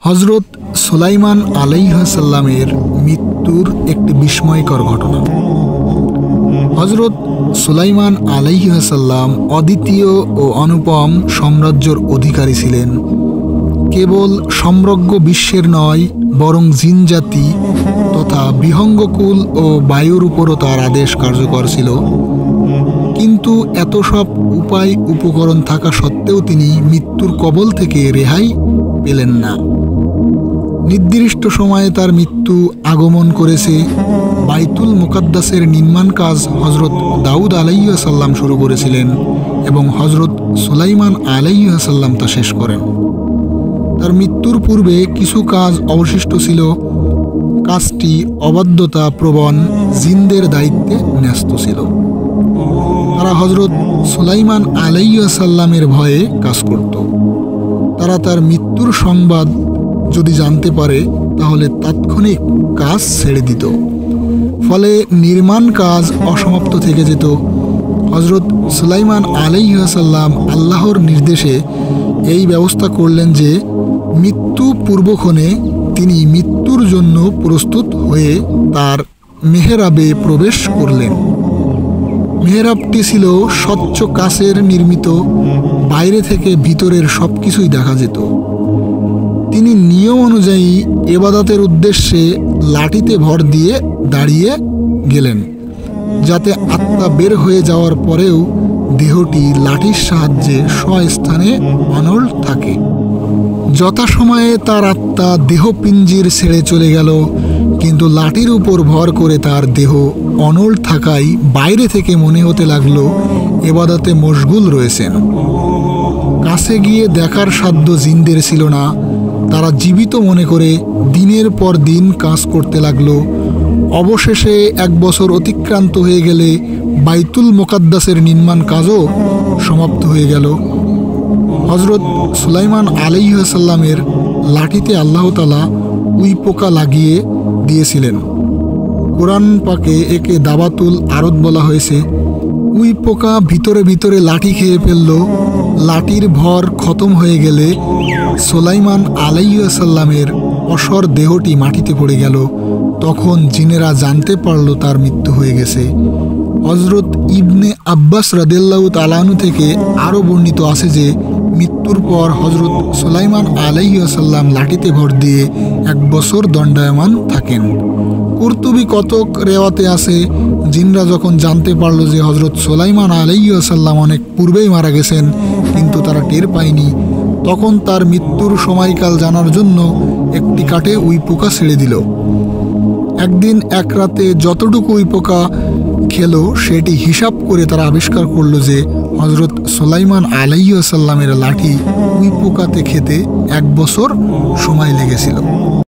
হজরত সুলাইমান আলাইহিসসালামের মৃত্যুর একটি বিস্ময়কর ঘটনা। হজরত সুলাইমান আলাইহিসসালাম অদ্বিতীয় ও অনুপম সাম্রাজ্যের অধিকারী ছিলেন। কেবল সমগ্র বিশ্বের নয়, বরং জিনজাতি তথা বিহঙ্গকুল ও বায়ুর উপরও তার আদেশ কার্যকর ছিল। কিন্তু এত সব উপায় উপকরণ থাকা সত্ত্বেও তিনি মৃত্যুর কবল থেকে রেহাই পেলেন না। নির্দিষ্ট সময়ে তার মৃত্যু আগমন করেছে। বাইতুল মুকাদ্দাসের নির্মাণ কাজ হজরত দাউদ আলাইহিসসালাম শুরু করেছিলেন এবং হজরত সুলাইমান আলাইহিসসালাম তা শেষ করেন। তার মৃত্যুর পূর্বে কিছু কাজ অবশিষ্ট ছিল। কাজটি অবাধ্যতা প্রবণ জিনদের দায়িত্বে ন্যস্ত ছিল। তারা হজরত সুলাইমান আলাইহিসসালামের ভয়ে কাজ করত। তারা তার মৃত্যুর সংবাদ যদি জানতে পারে তাহলে তাৎক্ষণিক কাজ ছেড়ে দিত। ফলে নির্মাণ কাজ অসমাপ্ত থেকে যেত। হজরত সুলাইমান আলাইহিসসালাম আল্লাহর নির্দেশে এই ব্যবস্থা করলেন যে মৃত্যু পূর্বক্ষণে তিনি মৃত্যুর জন্য প্রস্তুত হয়ে তার মেহরাবে প্রবেশ করলেন। মেহরাবটি ছিল স্বচ্ছ কাচের নির্মিত, বাইরে থেকে ভিতরের সব কিছুই দেখা যেত। তিনি নিয়ম অনুযায়ী ইবাদতের উদ্দেশ্যে লাঠিতে ভর দিয়ে দাঁড়িয়ে গেলেন, যাতে আত্মা বের হয়ে যাওয়ার পরেও দেহটি লাঠির সাহায্যে স্বস্থানে অনড় থাকে। যথাসময়ে তার আত্মা দেহপিঞ্জির ছেড়ে চলে গেল, কিন্তু লাঠির উপর ভর করে তার দেহ অনড় থাকায় বাইরে থেকে মনে হতে লাগলো ইবাদতে মশগুল রয়েছেন। কাছে গিয়ে দেখার সাধ্য জিনদের ছিল না। তারা জীবিত মনে করে দিনের পর দিন কাজ করতে লাগলো। অবশেষে 1 বছর অতিক্রান্ত হয়ে গেলে বাইতুল মুকাদ্দাসের নির্মাণ কাজও সমাপ্ত হয়ে গেল। হজরত সুলাইমান আলাইহিসসালামের লাঠিতে আল্লাহ তাআলা উই পোকা লাগিয়ে দিয়েছিলেন। কোরআন পাকে একে দাবাতুল আরদ বলা হয়েছে। উই পোকা ভিতরে ভিতরে লাঠি খেয়ে ফেলল। লাঠির ভর খতম হয়ে গেলে সুলাইমান আলাইহিসসালামের অসর দেহটি মাটিতে পড়ে গেল। তখন জিনেরা জানতে পারল তার মৃত্যু হয়ে গেছে। হজরত ইবনে আব্বাস রাদিয়াল্লাহু তাআলা আনহু থেকে আরও বর্ণিত আছে যে মৃত্যুর পর হজরত সুলাইমান আলাইহিসসালাম লাঠিতে ভর দিয়ে 1 বছর দণ্ডায়মান থাকেন। কুরতুবী কতক রেওয়াতে আছে জিনরা যখন জানতে পারল যে হজরত সুলাইমান আলাইহিসসালাম অনেক পূর্বেই মারা গেছেন, কিন্তু তারা টের পায়নি, তখন তার মৃত্যুর সময়কাল জানার জন্য একটি কাঠে উই পোকা ছেড়ে দিল। একদিন এক রাতে যতটুকু উই পোকা খেলো সেটি হিসাব করে তারা আবিষ্কার করলো যে হজরত সুলাইমান আলাইহিসসালামের লাঠি উই পোকাতে খেতে 1 বছর সময় লেগেছিল।